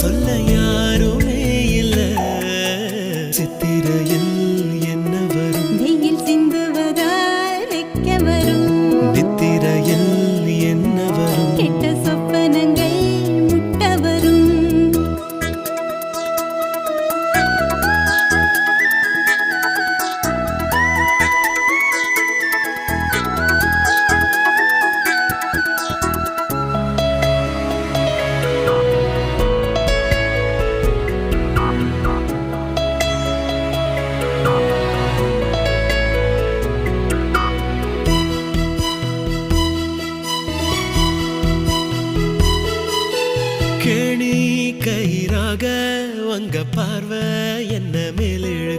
சொல்ல யாருமே இல்ல. சித்திரையில் என்ன வரும்? வெயில் சிந்துவதால் வெக்க வரும். நித்திரையில் என்ன வரும்? கெட்ட சொப்பனங்கள் முட்ட வரும். கேணி கயிறாக உங்க பார்வை என்ன மேலிழு